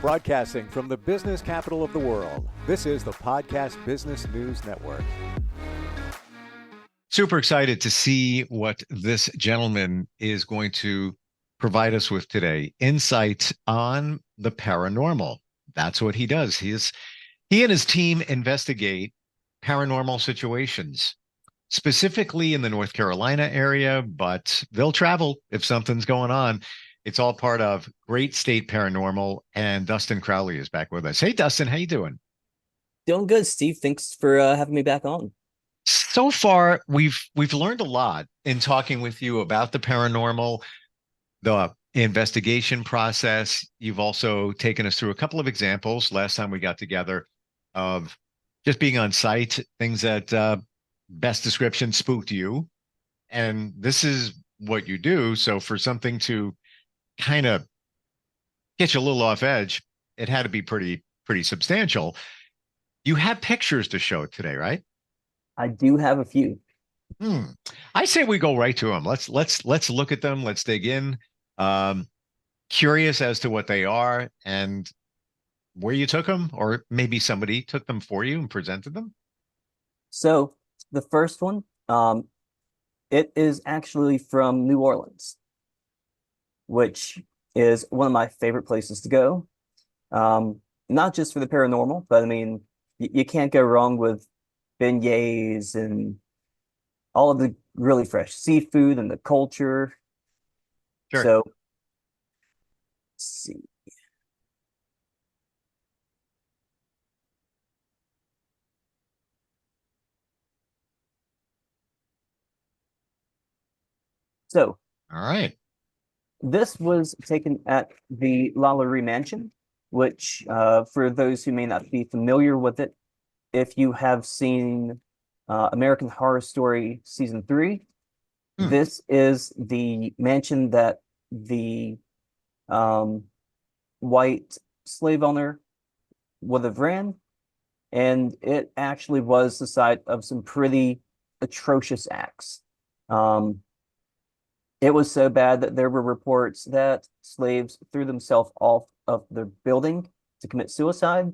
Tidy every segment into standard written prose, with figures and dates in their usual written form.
Broadcasting from the business capital of the world, this is the Podcast Business News Network. Super excited to see what this gentleman is going to provide us with today. Insight on the paranormal. That's what he does. He and his team investigate paranormal situations, specifically in the North Carolina area, but they'll travel if something's going on. It's all part of Great State Paranormal, and Dustin Crowley is back with us. Hey, Dustin, how you doing? Doing good, Steve. Thanks for having me back on. So far, we've learned a lot in talking with you about the paranormal, the investigation process. You've also taken us through a couple of examples last time we got together of just being on site, things that best description spooked you. And this is what you do. So for something to kind of get you a little off edge, it had to be pretty substantial. You have pictures to show today, right? I do have a few. I say we go right to them. Let's look at them. Let's dig in. Curious as to what they are and where you took them, or maybe somebody took them for you and presented them. So the first one, it is actually from New Orleans, which is one of my favorite places to go. Not just for the paranormal, but I mean, you can't go wrong with beignets and all of the really fresh seafood and the culture. Sure. So, let's see. So, all right. This was taken at the Lalaurie Mansion, which, for those who may not be familiar with it, if you have seen American Horror Story Season 3, this is the mansion that the white slave owner would have ran, and it actually was the site of some pretty atrocious acts. It was so bad that there were reports that slaves threw themselves off of the building to commit suicide.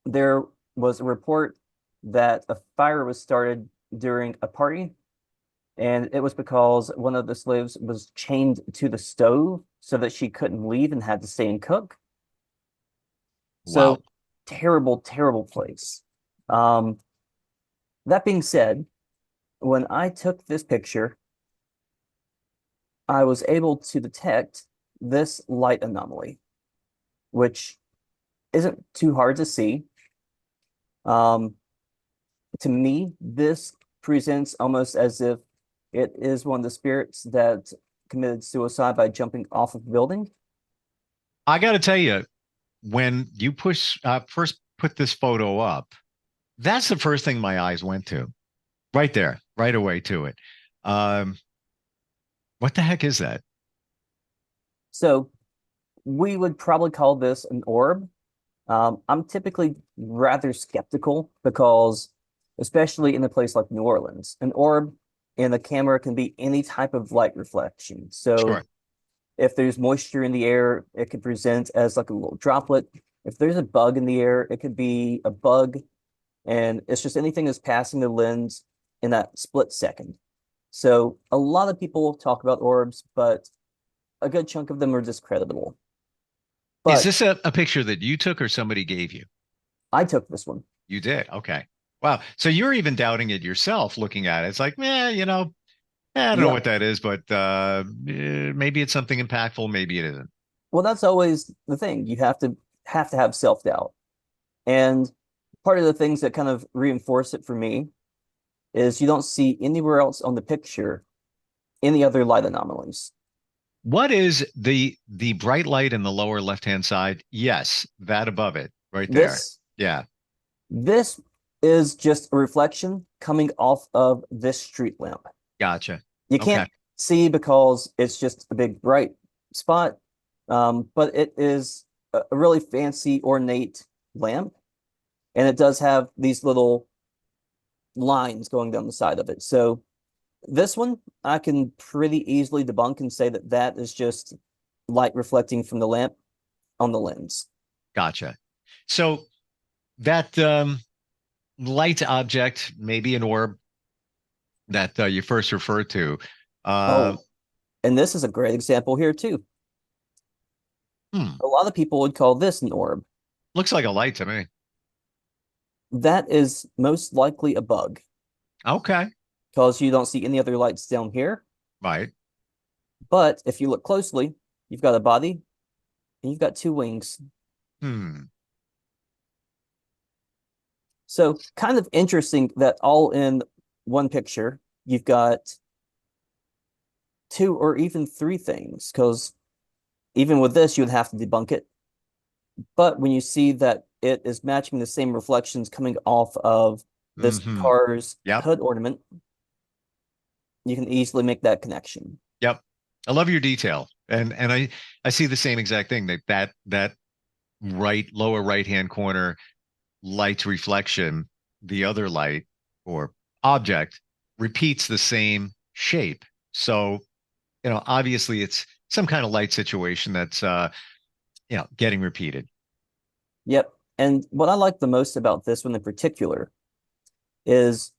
There was a report that a fire was started during a party, and it was because one of the slaves was chained to the stove so that she couldn't leave and had to stay and cook. Wow. So terrible, terrible place. That being said, when I took this picture, I was able to detect this light anomaly, which isn't too hard to see. To me, this presents almost as if it is one of the spirits that committed suicide by jumping off of a building. I got to tell you, when you first put this photo up, that's the first thing my eyes went to. Right there, right away to it. What the heck is that? So we would probably call this an orb. I'm typically rather skeptical because, especially in a place like New Orleans, an orb in a camera can be any type of light reflection. So Sure. if there's moisture in the air, it could present as like a little droplet. If there's a bug in the air, it could be a bug. And it's just anything that's passing the lens in that split second. So a lot of people talk about orbs, but a good chunk of them are discreditable. But Is this a picture that you took or somebody gave you? I took this one. You did. Okay. Wow. So you're even doubting it yourself looking at it. It's like, I don't know what that is, but maybe it's something impactful. Maybe it isn't. Well, that's always the thing. You have to have self-doubt. And part of the things that kind of reinforce it for me is you don't see anywhere else on the picture any other light anomalies. What is the bright light in the lower left-hand side? Yes, that above it, right there. Yeah. This is just a reflection coming off of this street lamp. Gotcha. You can't see because it's just a big bright spot, but it is a really fancy, ornate lamp, and it does have these little lines going down the side of it. So this one I can pretty easily debunk and say that that is just light reflecting from the lamp on the lens. Gotcha. So that light object, maybe an orb that you first referred to. Uh, Oh, and this is a great example here too. hmm, A lot of people would call this an orb. looks like a light to me. That is most likely a bug Okay. because you don't see any other lights down here. Right. But if you look closely, you've got a body and you've got two wings. Hmm. So kind of interesting that all in one picture, you've got two or even three things, because even with this, you would have to debunk it. But when you see that it is matching the same reflections coming off of this Hmm. car's Yep. hood ornament, you can easily make that connection. Yep. I love your detail. And I see the same exact thing that right lower right hand corner light's reflection, the other light or object repeats the same shape. So, obviously it's some kind of light situation that's getting repeated. Yep. And what I like the most about this one in particular is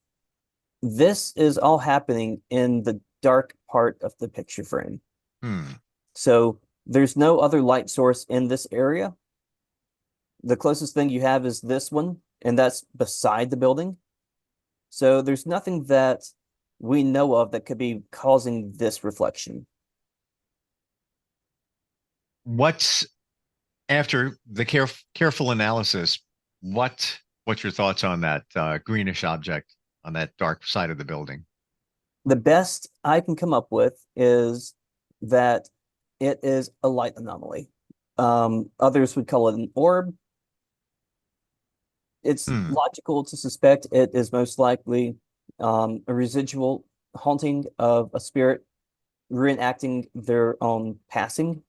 this is all happening in the dark part of the picture frame. Hmm. So there's no other light source in this area. The closest thing you have is this one, and that's beside the building. So there's nothing that we know of that could be causing this reflection. What's after the careful analysis, what's your thoughts on that greenish object on that dark side of the building? The best I can come up with is that it is a light anomaly. Others would call it an orb. It's Hmm. logical to suspect it is most likely a residual haunting of a spirit reenacting their own passing,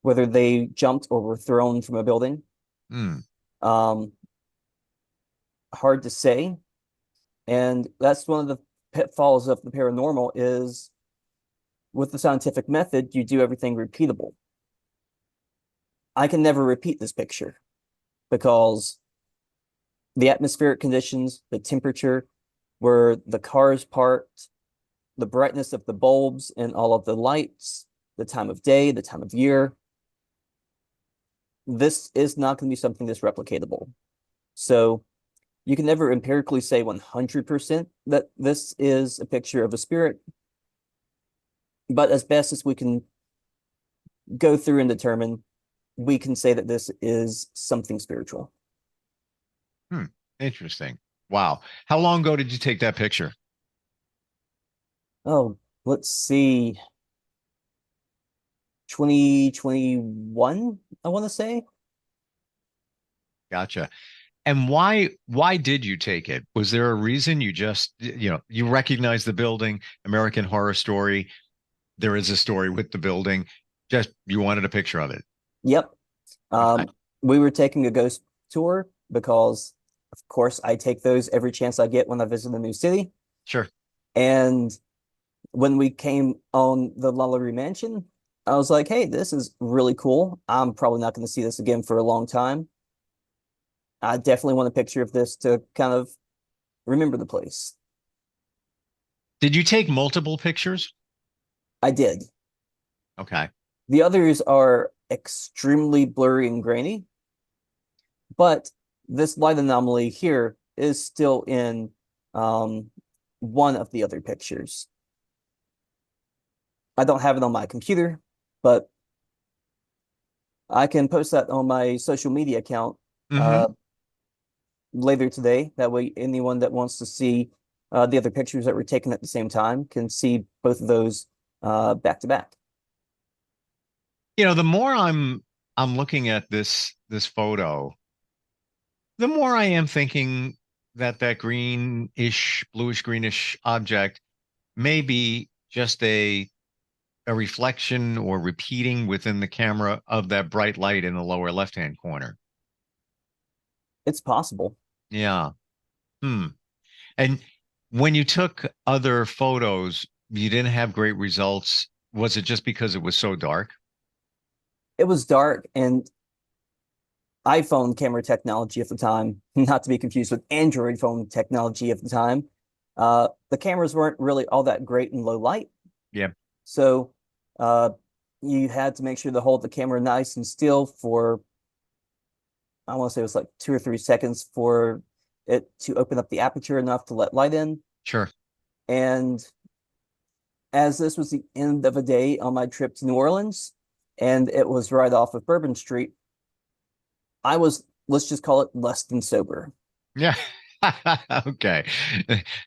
whether they jumped or were thrown from a building. Hmm. Um, Hard to say. And that's one of the pitfalls of the paranormal is with the scientific method, you do everything repeatable. I can never repeat this picture because the atmospheric conditions, the temperature, where the cars parked, the brightness of the bulbs and all of the lights, the time of day, the time of year. This is not going to be something that's replicatable. So you can never empirically say 100% that this is a picture of a spirit. But as best as we can go through and determine, we can say that this is something spiritual. Hmm. Interesting. Wow. How long ago did you take that picture? Oh, let's see. 2021, I want to say. Gotcha. And why did you take it? Was there a reason you just, you recognize the building, American Horror Story? There is a story with the building. Just you wanted a picture of it. Yep. Okay. We were taking a ghost tour because, of course, I take those every chance I get when I visit a new city. Sure. And when we came on the Lullaby Mansion, I was like, hey, this is really cool. I'm probably not going to see this again for a long time. I definitely want a picture of this to kind of remember the place. Did you take multiple pictures? I did. Okay. The others are extremely blurry and grainy, but this light anomaly here is still in one of the other pictures. I don't have it on my computer, but I can post that on my social media account Mm-hmm. later today. That way, anyone that wants to see the other pictures that were taken at the same time can see both of those back to back. The more I'm looking at this photo, the more I am thinking that greenish, bluish greenish object may be just a reflection or repeating within the camera of that bright light in the lower left-hand corner. It's possible. Yeah. Hmm. And when you took other photos, you didn't have great results. Was it just because it was so dark? it was dark, and iPhone camera technology at the time, not to be confused with Android phone technology at the time, the cameras weren't really all that great in low light. Yeah. So uh, you had to make sure to hold the camera nice and still for, I want to say it was like 2 or 3 seconds for it to open up the aperture enough to let light in. Sure. And as this was the end of a day on my trip to New Orleans, and it was right off of Bourbon Street, I was, let's just call it, less than sober. Yeah. Okay.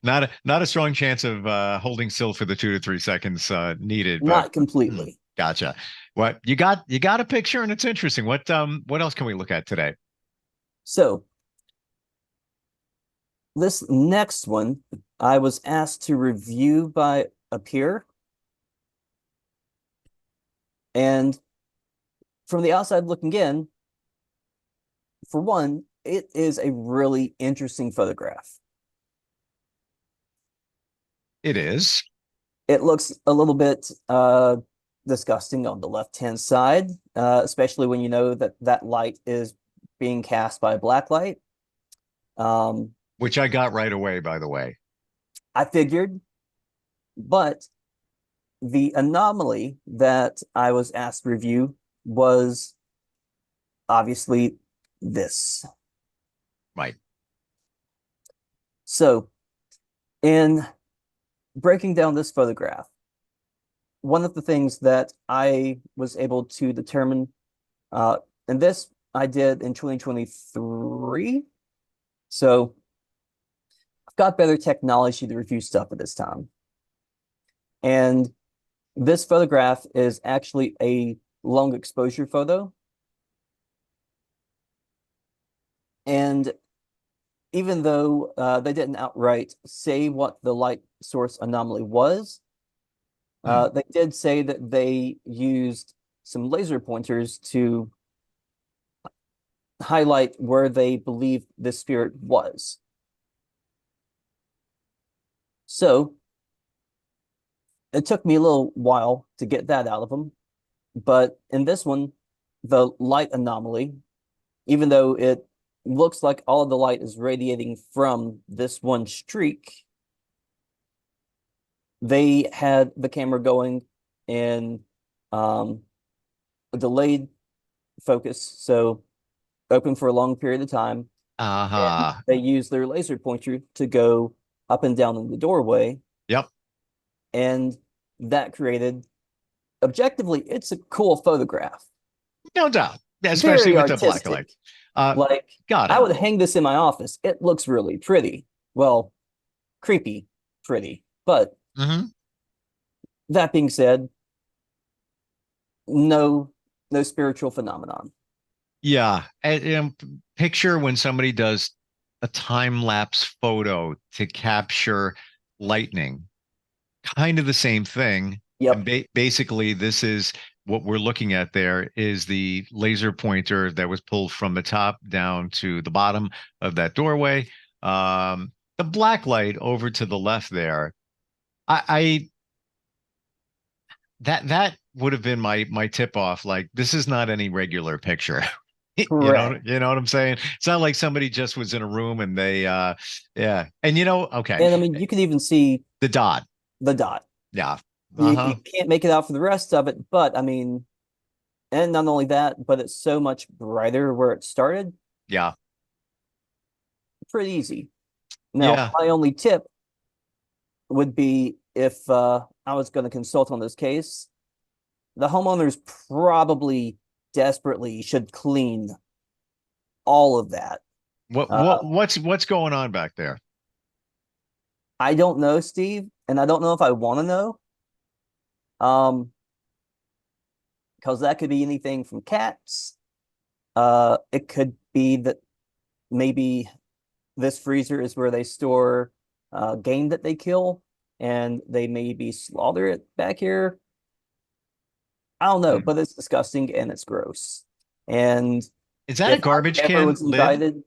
Not a strong chance of holding still for the 2 to 3 seconds needed, but Not completely. gotcha. What you got a picture, and it's interesting. What else can we look at today? So this next one, I was asked to review by a peer. And from the outside looking in, for one, it is a really interesting photograph. It is. It looks a little bit disgusting on the left-hand side, especially when you know that that light is being cast by black light. Which I got right away, by the way. I figured, but the anomaly that I was asked to review was obviously this. Right. So, in breaking down this photograph, one of the things that I was able to determine, and this I did in 2023. So, I've got better technology to review stuff at this time. And this photograph is actually a long exposure photo. And even though they didn't outright say what the light source anomaly was, they did say that they used some laser pointers to highlight where they believed the spirit was. So it took me a little while to get that out of them. But in this one, the light anomaly, even though it looks like all of the light is radiating from this one streak, they had the camera going in a delayed focus, so open for a long period of time. Uh-huh. They used their laser pointer to go up and down in the doorway. Yep. And that created, objectively, it's a cool photograph. No doubt. Especially Very with the black light. Like, Got it. I would hang this in my office. It looks really pretty. Well, creepy pretty. But that being said, no spiritual phenomenon. Yeah. And picture when somebody does a time-lapse photo to capture lightning. Kind of the same thing. Yep. And basically, this is what we're looking at there is the laser pointer that was pulled from the top down to the bottom of that doorway. The black light over to the left there. That would have been my tip off. Like, this is not any regular picture. Correct. You know what I'm saying? It's not like somebody just was in a room and they yeah. And okay. And I mean, you can even see The dot. You Yeah. can't make it out for the rest of it, but I mean, and not only that, but it's so much brighter where it started. Yeah. Pretty easy. Now, Yeah. my only tip would be if I was going to consult on this case, the homeowners probably desperately should clean all of that. What's going on back there? I don't know, Steve, and I don't know if I want to know. Because that could be anything from cats. It could be that maybe this freezer is where they store game that they kill, and they maybe slaughter it back here. I don't know, but it's disgusting and it's gross. And is that a garbage can was invited,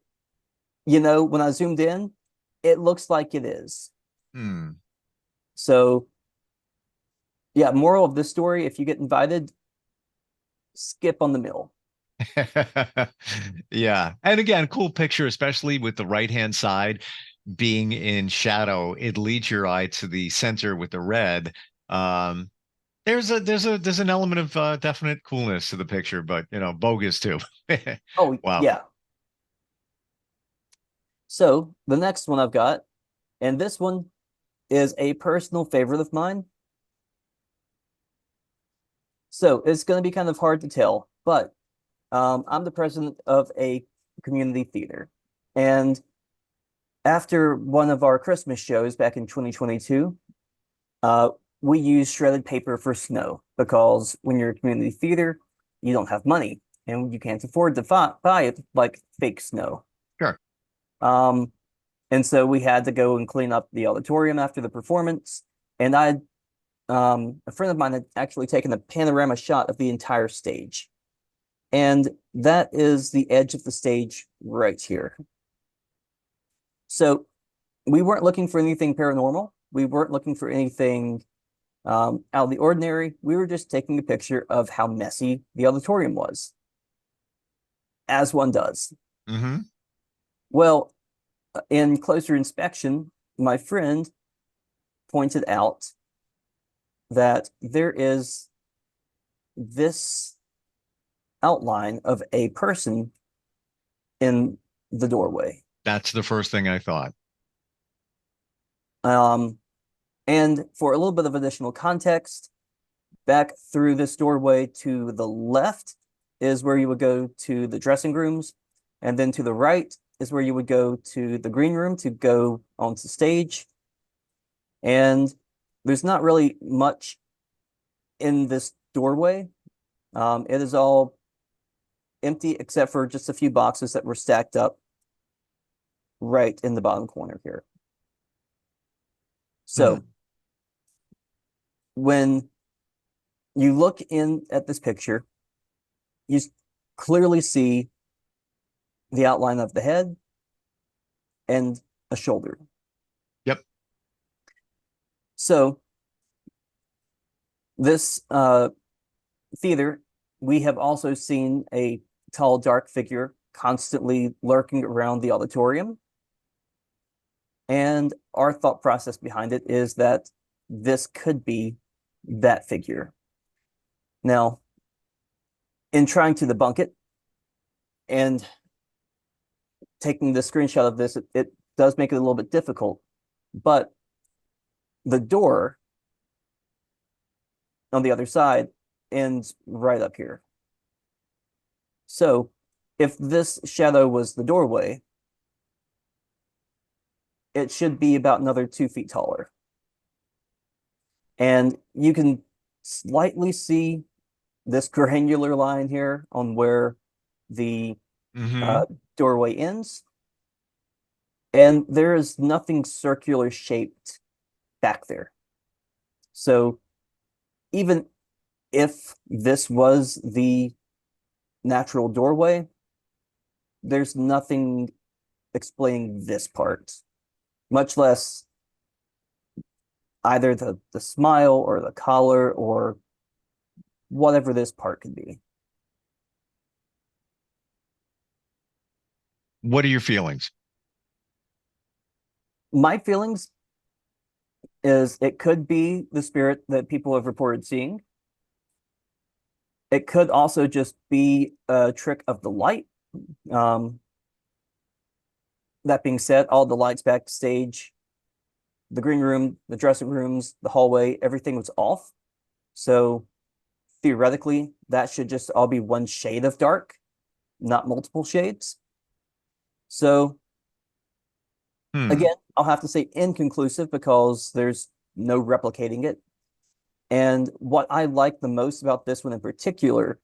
lid? When I zoomed in, it looks like it is. So, yeah, moral of this story, if you get invited, skip on the meal. Yeah. And again, cool picture, especially with the right-hand side being in shadow. It leads your eye to the center with the red. Um, there's an element of definite coolness to the picture, but bogus too. Oh, Wow. yeah. So the next one I've got, and this one is a personal favorite of mine. So it's going to be kind of hard to tell, but I'm the president of a community theater. And after one of our Christmas shows back in 2022, we use shredded paper for snow because when you're a community theater, you don't have money and you can't afford to buy it like fake snow. Sure. And so we had to go and clean up the auditorium after the performance. And a friend of mine had actually taken a panorama shot of the entire stage. And that is the edge of the stage right here. So we weren't looking for anything paranormal. We weren't looking for anything out of the ordinary. We were just taking a picture of how messy the auditorium was, as one does. Mm-hmm. Well, in closer inspection, my friend pointed out that there is this outline of a person in the doorway. That's the first thing I thought. And for a little bit of additional context, back through this doorway to the left is where you would go to the dressing rooms, and then to the right is where you would go to the green room to go onto stage. And there's not really much in this doorway. It is all empty except for just a few boxes that were stacked up right in the bottom corner here. So when you look in at this picture, you clearly see the outline of the head and a shoulder. Yep. So this theater, we have also seen a tall, dark figure constantly lurking around the auditorium. And our thought process behind it is that this could be that figure. Now, in trying to debunk it and taking the screenshot of this, it does make it a little bit difficult. But the door on the other side ends right up here. So if this shadow was the doorway, it should be about another 2 feet taller. And you can slightly see this granular line here on where the doorway ends. And there is nothing circular shaped back there. So even if this was the natural doorway, there's nothing explaining this part, much less either the smile or the collar or whatever this part could be. What are your feelings? My feelings is it could be the spirit that people have reported seeing. It could also just be a trick of the light. That being said, all the lights backstage, the green room, the dressing rooms, the hallway, everything was off. So theoretically, that should just all be one shade of dark, not multiple shades. So again, I'll have to say inconclusive because there's no replicating it. And what I like the most about this one in particular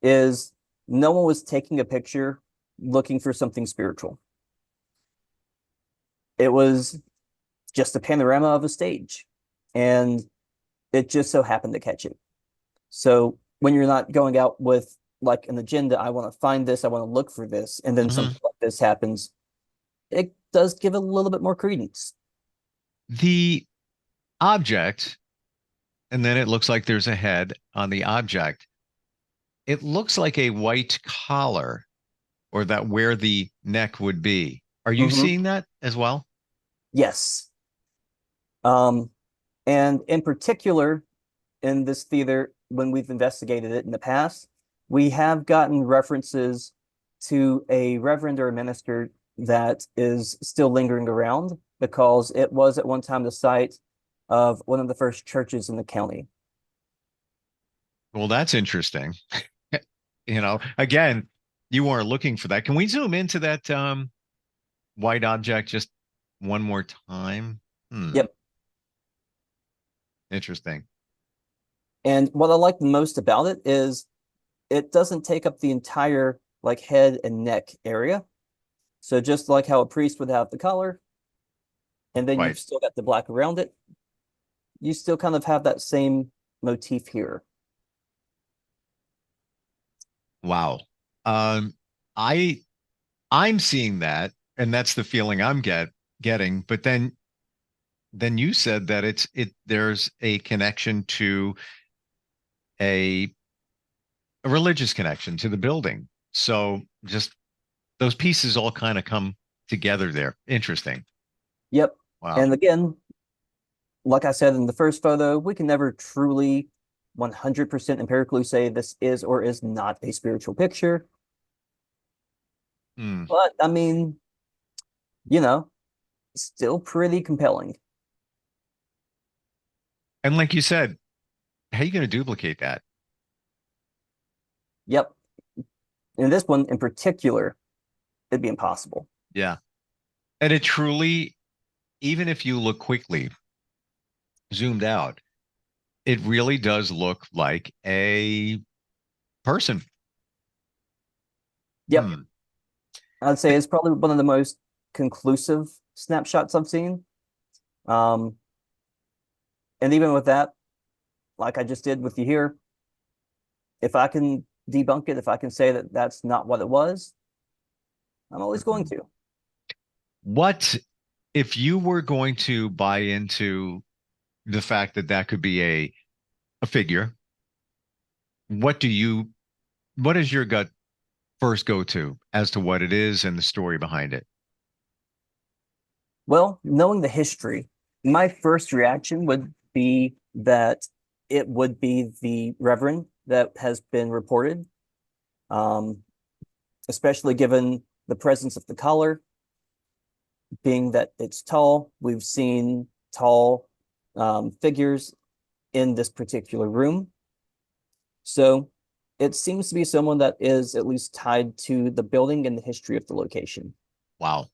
is no one was taking a picture looking for something spiritual. It was just a panorama of a stage, and it just so happened to catch it. So when you're not going out with like an agenda, I want to find this, I want to look for this, and then something like this happens, it does give it a little bit more credence. The object, and then it looks like there's a head on the object. it looks like a white collar, or that where the neck would be. Are you Hmm. seeing that as well? Yes. Um, and in particular, in this theater, when we've investigated it in the past, we have gotten references to a reverend or a minister that is still lingering around because it was at one time the site of one of the first churches in the county. Well, that's interesting. Again, you weren't looking for that. Can we zoom into that white object just one more time? Yep. Interesting. And what I like the most about it is it doesn't take up the entire like head and neck area. So just like how a priest would have the collar, and then you've Right. still got the black around it, you still kind of have that same motif here. Wow. Um, I I'm seeing that, and that's the feeling I'm getting. But then you said that there's a connection to a, a religious connection to the building. So just those pieces all kind of come together there. Interesting. Yep. Wow. And again, like I said in the first photo, we can never truly 100% empirically say this is or is not a spiritual picture. Hmm. But I mean, you know, still pretty compelling. And like you said, how are you going to duplicate that? Yep. In this one in particular, it'd be impossible. Yeah. And it truly, even if you look quickly, zoomed out, it really does look like a person. Yep. Hmm. I'd say it's probably one of the most conclusive snapshots I've seen. Um, and even with that, like I just did with you here, if I can debunk it, if I can say that that's not what it was, I'm always going Mhm. to. What if you were going to buy into the fact that that could be a figure? What do you what is your gut first go to as to what it is and the story behind it? Well, knowing the history, my first reaction would be that it would be the Reverend that has been reported, um, especially given the presence of the collar, being that it's tall. We've seen tall figures in this particular room. So it seems to be someone that is at least tied to the building and the history of the location. Wow.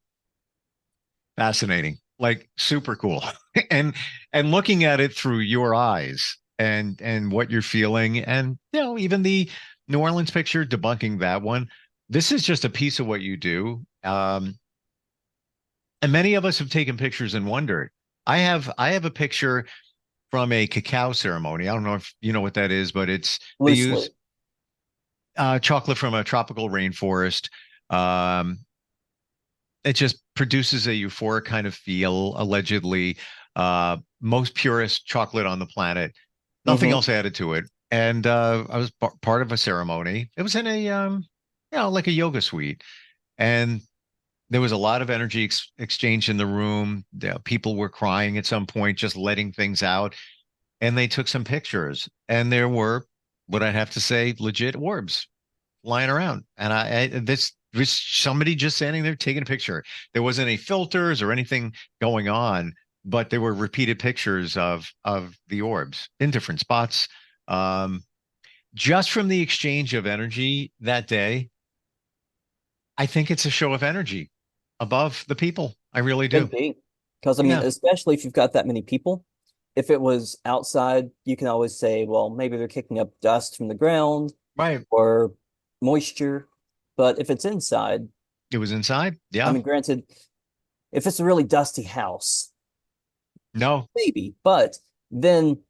Fascinating. Like super cool. and and looking at it through your eyes and what you're feeling, and even the New Orleans picture, debunking that one. This is just a piece of what you do. And many of us have taken pictures and wondered. I have a picture from a cacao ceremony. I don't know if you know what that is, but they use Loosely. chocolate from a tropical rainforest. Um, it just produces a euphoric kind of feel, allegedly. Most purest chocolate on the planet. Nothing Hmm. else added to it. And I was part of a ceremony. It was in a like a yoga suite, and there was a lot of energy exchange in the room. People were crying at some point, just letting things out. And they took some pictures, and there were what I'd have to say legit orbs lying around. And this was somebody just standing there taking a picture. There wasn't any filters or anything going on, but there were repeated pictures of the orbs in different spots. Um, just from the exchange of energy that day, I think it's a show of energy above the people. I really do. Could be. Because I mean, Yeah, especially if you've got that many people, if it was outside, you can always say, well, maybe they're kicking up dust from the ground right. or moisture. But if it's inside, It was inside. I Yeah. mean, granted, if it's a really dusty house, No. maybe, but then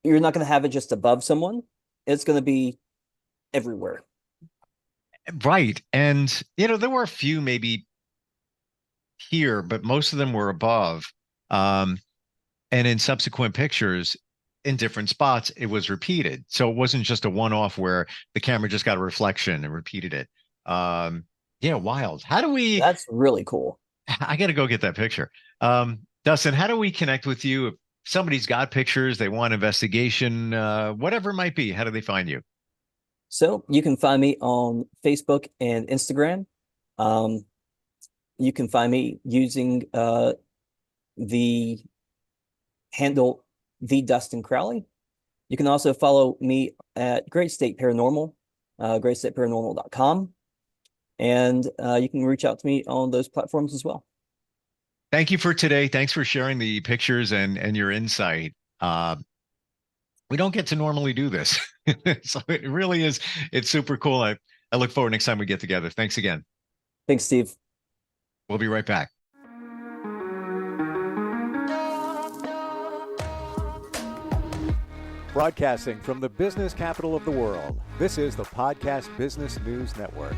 you're not going to have it just above someone. It's going to be everywhere. Right. And there were a few maybe here, but most of them were above. Um, and in subsequent pictures, in different spots, it was repeated. So it wasn't just a one-off where the camera just got a reflection and repeated it. Yeah, wild. How do we? That's really cool. I got to go get that picture. Dustin, how do we connect with you? If somebody's got pictures, they want investigation, whatever it might be, how do they find you? So you can find me on Facebook and Instagram. You can find me using the handle the Dustin Crowley. You can also follow me at Great State Paranormal, greatstateparanormal.com. And you can reach out to me on those platforms as well. Thank you for today. Thanks for sharing the pictures and your insight. We don't get to normally do this. So it really is, it's super cool. I look forward next time we get together. Thanks again. Thanks, Steve. We'll be right back. Broadcasting from the business capital of the world, this is the Podcast Business News Network.